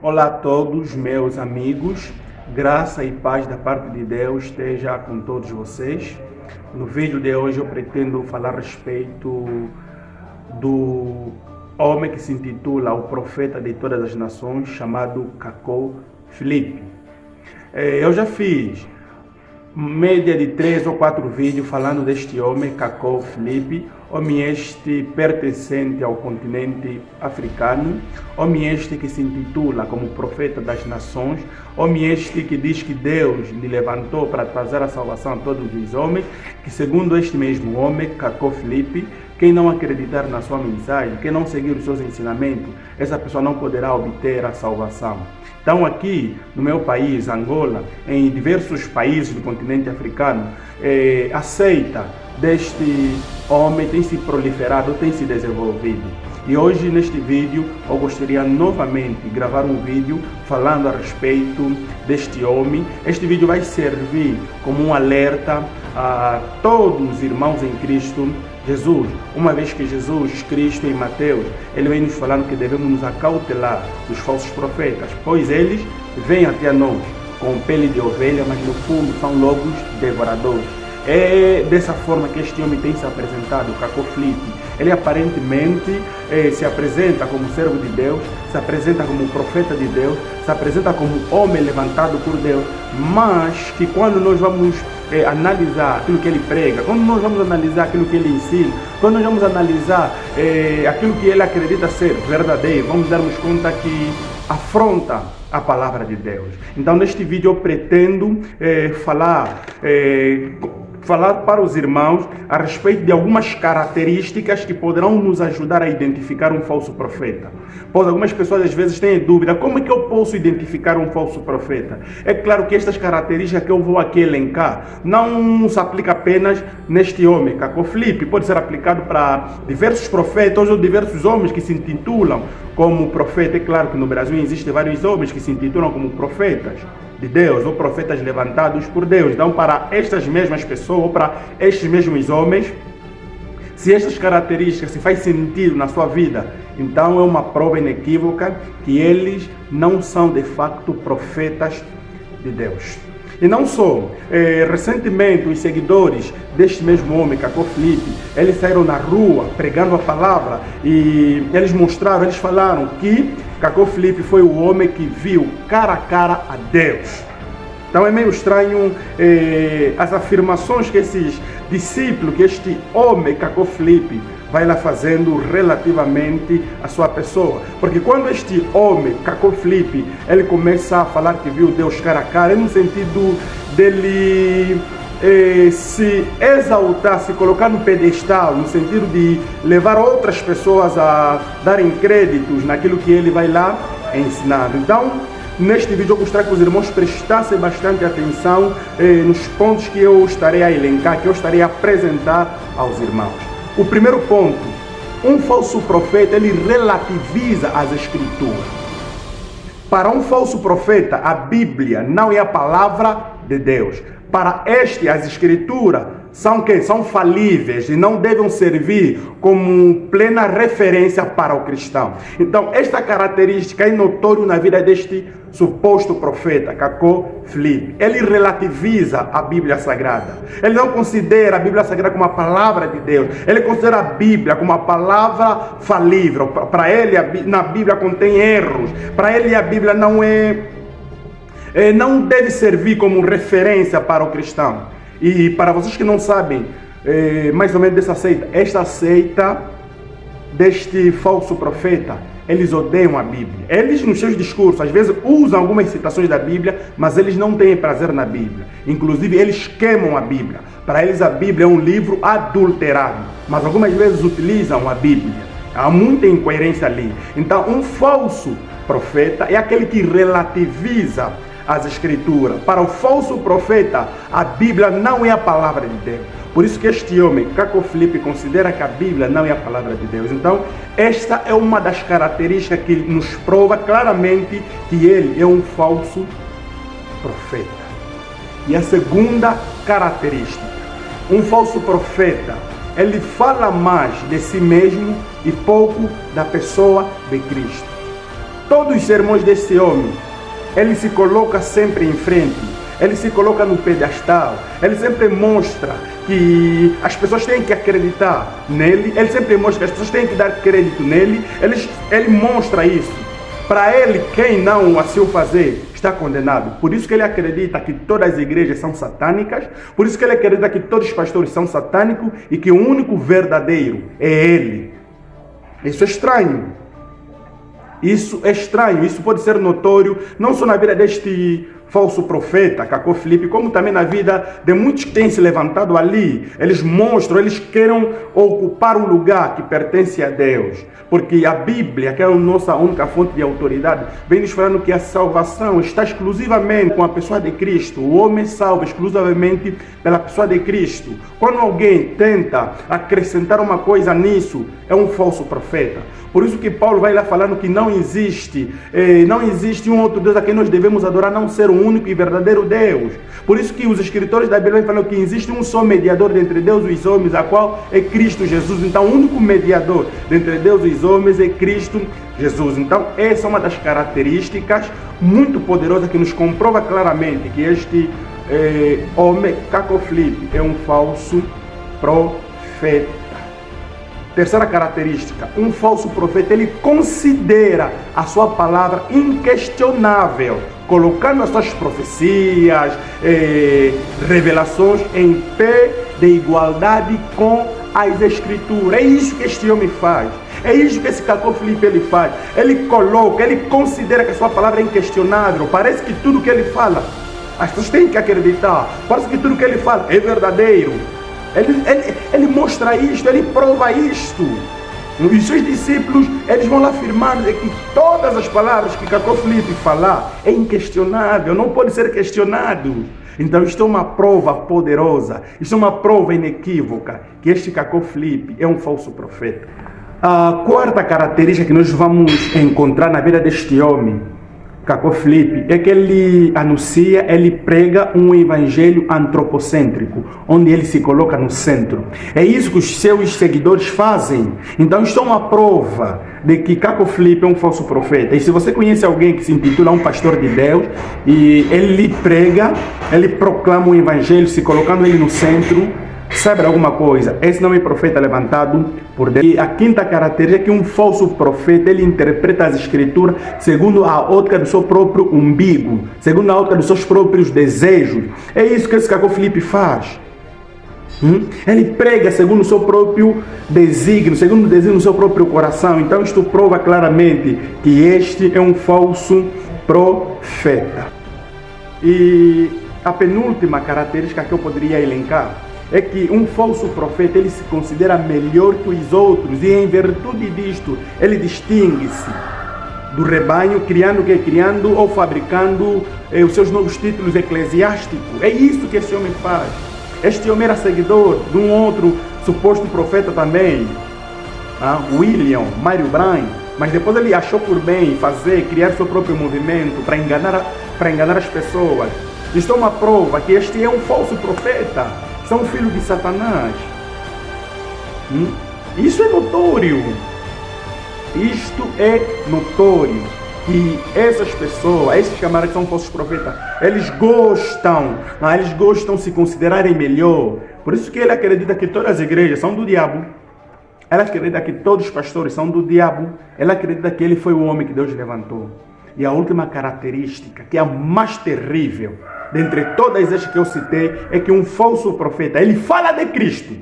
Olá a todos, meus amigos. Graça e paz da parte de Deus esteja com todos vocês. No vídeo de hoje eu pretendo falar a respeito do homem que se intitula o profeta de todas as nações, chamado Cacó Filipe. Eu já fiz média de 3 ou 4 vídeos falando deste homem, Cacó Filipe, homem este pertencente ao continente africano, homem este que se intitula como profeta das nações, homem este que diz que Deus lhe levantou para trazer a salvação a todos os homens, que segundo este mesmo homem, Cacó Filipe, quem não acreditar na sua mensagem, quem não seguir os seus ensinamentos, essa pessoa não poderá obter a salvação. Então aqui no meu país, Angola, em diversos países do continente africano, aceita deste homem tem se proliferado, tem se desenvolvido. E hoje neste vídeo eu gostaria novamente de gravar um vídeo falando a respeito deste homem. Este vídeo vai servir como um alerta a todos os irmãos em Cristo Jesus, uma vez que Jesus Cristo em Mateus, ele vem nos falando que devemos nos acautelar dos falsos profetas, pois eles vêm até nós com pele de ovelha, mas no fundo são lobos devoradores. É dessa forma que este homem tem se apresentado, o Cacó Filipe. Ele aparentemente se apresenta como servo de Deus, se apresenta como profeta de Deus, se apresenta como homem levantado por Deus, mas que quando nós vamos analisar aquilo que ele prega, quando nós vamos analisar aquilo que ele ensina, quando nós vamos analisar aquilo que ele acredita ser verdadeiro, vamos darmos conta que afronta a palavra de Deus. Então neste vídeo eu pretendo falar para os irmãos a respeito de algumas características que poderão nos ajudar a identificar um falso profeta. Pois algumas pessoas às vezes têm dúvida, como é que eu posso identificar um falso profeta? É claro que estas características que eu vou aqui elencar não se aplica apenas neste homem, Cacó Filipe, pode ser aplicado para diversos profetas ou diversos homens que se intitulam como profeta. É claro que no Brasil existem vários homens que se intitulam como profetas de Deus ou profetas levantados por Deus. Então, para estas mesmas pessoas, ou para estes mesmos homens, se estas características se faz sentido na sua vida, então é uma prova inequívoca que eles não são de facto profetas de Deus. E não só, recentemente os seguidores deste mesmo homem, Cacó Filipe, eles saíram na rua pregando a palavra e eles falaram que Cacó Filipe foi o homem que viu cara a cara a Deus. Então é meio estranho as afirmações que esses discípulos, que este homem, Cacó Filipe, vai lá fazendo relativamente à sua pessoa. Porque quando este homem, Cacó Filipe, ele começa a falar que viu Deus cara a cara, é no sentido dele se exaltar, se colocar no pedestal, no sentido de levar outras pessoas a darem créditos naquilo que ele vai lá ensinando. Então, neste vídeo eu gostaria que os irmãos prestassem bastante atenção nos pontos que eu estarei a elencar, que eu estarei a apresentar aos irmãos. O primeiro ponto, um falso profeta, ele relativiza as escrituras. Para um falso profeta, a Bíblia não é a palavra de Deus. Para este, as escrituras são falíveis e não devem servir como plena referência para o cristão. Então, esta característica é notória na vida deste suposto profeta, Cacó Filipe. Ele relativiza a Bíblia Sagrada. Ele não considera a Bíblia Sagrada como a palavra de Deus. Ele considera a Bíblia como uma palavra falível. Para ele, na Bíblia contém erros. Para ele, a Bíblia não deve servir como referência para o cristão. E para vocês que não sabem mais ou menos dessa seita, esta seita deste falso profeta, eles odeiam a Bíblia. Eles nos seus discursos às vezes usam algumas citações da Bíblia, mas eles não têm prazer na Bíblia. Inclusive eles queimam a Bíblia. Para eles a Bíblia é um livro adulterado, mas algumas vezes utilizam a Bíblia. Há muita incoerência ali. Então um falso profeta é aquele que relativiza as escrituras. Para o falso profeta, a Bíblia não é a palavra de Deus. Por isso que este homem, Cacó Filipe, considera que a Bíblia não é a palavra de Deus. Então, esta é uma das características que nos prova claramente que ele é um falso profeta. E a segunda característica, um falso profeta, ele fala mais de si mesmo e pouco da pessoa de Cristo. todos os sermões desse homem, ele se coloca sempre em frente, ele se coloca no pedestal, ele sempre mostra que as pessoas têm que acreditar nele, ele sempre mostra que as pessoas têm que dar crédito nele, ele mostra isso. Para ele, quem não assim o fazer, está condenado. Por isso que ele acredita que todas as igrejas são satânicas, por isso que ele acredita que todos os pastores são satânicos e que o único verdadeiro é ele. Isso é estranho. Isso é estranho, isso pode ser notório, não só na vida deste falso profeta, Cacó Filipe, como também na vida de muitos que têm se levantado ali. Eles mostram, eles querem ocupar o lugar que pertence a Deus. Porque a Bíblia, que é a nossa única fonte de autoridade, vem nos falando que a salvação está exclusivamente com a pessoa de Cristo. O homem salva exclusivamente pela pessoa de Cristo. Quando alguém tenta acrescentar uma coisa nisso, é um falso profeta. Por isso que Paulo vai lá falando que não existe um outro Deus a quem nós devemos adorar, não ser o único e verdadeiro Deus. Por isso que os escritores da Bíblia falam que existe um só mediador entre Deus e os homens, a qual é Cristo Jesus. Então, o único mediador entre Deus e os homens é Cristo Jesus. Então, essa é uma das características muito poderosas que nos comprova claramente que este homem, Cacó Filipe, é um falso profeta. Terceira característica, um falso profeta, ele considera a sua palavra inquestionável, colocando as suas profecias, revelações em pé de igualdade com as escrituras. É isso que este homem faz. É isso que esse Cacó Filipe ele faz. Ele coloca, ele considera que a sua palavra é inquestionável. Parece que tudo que ele fala, as pessoas têm que acreditar. Parece que tudo que ele fala é verdadeiro. Ele mostra isto, ele prova isto. E os seus discípulos, eles vão lá afirmando que todas as palavras que Cacó Filipe falar é inquestionável, não pode ser questionado. Então isto é uma prova poderosa, isto é uma prova inequívoca que este Cacó Filipe é um falso profeta. A quarta característica que nós vamos encontrar na vida deste homem, Cacó Filipe, é que ele anuncia, ele prega um evangelho antropocêntrico, onde ele se coloca no centro. É isso que os seus seguidores fazem. Então, isto é uma prova de que Cacó Filipe é um falso profeta. E se você conhece alguém que se intitula um pastor de Deus, e ele prega, ele proclama o evangelho, se colocando ele no centro, sabe alguma coisa? Esse não é profeta levantado por Deus. E a quinta característica é que um falso profeta, ele interpreta as escrituras segundo a ótica do seu próprio umbigo, segundo a ótica dos seus próprios desejos. É isso que esse Cacó Filipe faz. Ele prega segundo o seu próprio desígnio, segundo o desígnio do seu próprio coração. Então isto prova claramente que este é um falso profeta. E a penúltima característica que eu poderia elencar é que um falso profeta, ele se considera melhor que os outros, e em virtude disto ele distingue-se do rebanho, criando ou fabricando os seus novos títulos eclesiásticos. É isso que esse homem faz. Este homem era seguidor de um outro suposto profeta também, William Mário Branham, mas depois ele achou por bem criar seu próprio movimento para enganar as pessoas. Isto é uma prova que este é um falso profeta. São um filho de Satanás. Isso é notório. Isto é notório. Que essas pessoas, esses camaradas que são falsos profetas, eles gostam de se considerarem melhor. Por isso que ele acredita que todas as igrejas são do diabo. Ela acredita que todos os pastores são do diabo. Ela acredita que ele foi o homem que Deus levantou. E a última característica, que é a mais terrível, dentre todas estas que eu citei, é que um falso profeta, ele fala de Cristo,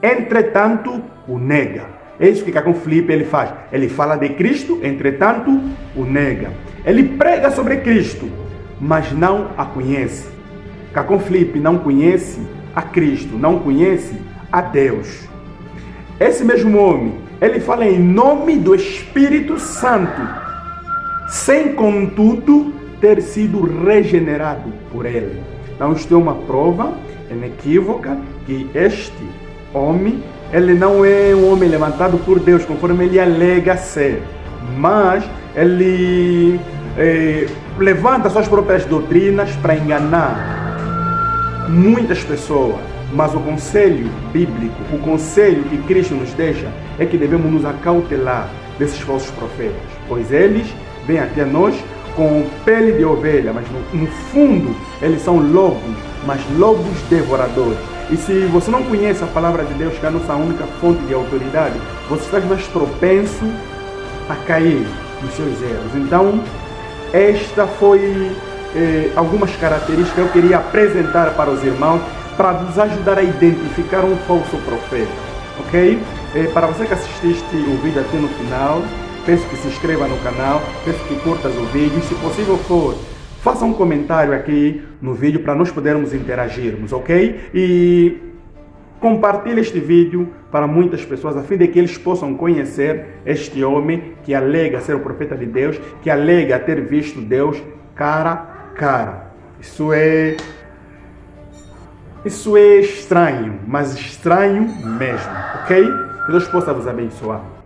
entretanto o nega. É isso que Cacó Filipe ele faz. Ele fala de Cristo, entretanto o nega. Ele prega sobre Cristo, mas não a conhece. Cacó Filipe não conhece a Cristo, não conhece a Deus. Esse mesmo homem, ele fala em nome do Espírito Santo, sem contudo ter sido regenerado por ele. Então isto é uma prova inequívoca que este homem, ele não é um homem levantado por Deus, conforme ele alega ser, mas ele levanta suas próprias doutrinas para enganar muitas pessoas. Mas o conselho bíblico, o conselho que Cristo nos deixa, é que devemos nos acautelar desses falsos profetas. pois eles vêm até nós com pele de ovelha, mas no fundo eles são lobos, mas lobos devoradores. E se você não conhece a palavra de Deus, que é a nossa única fonte de autoridade, você está mais propenso a cair nos seus erros. Então, esta foi algumas características que eu queria apresentar para os irmãos, para nos ajudar a identificar um falso profeta, ok? Para você que assististe o vídeo até no final, peço que se inscreva no canal, peço que curtas o vídeo, se possível for, faça um comentário aqui no vídeo para nós podermos interagirmos, ok? E compartilhe este vídeo para muitas pessoas, a fim de que eles possam conhecer este homem que alega ser o profeta de Deus, que alega ter visto Deus cara a cara. Isso é estranho, mas estranho mesmo, ok? Que Deus possa vos abençoar.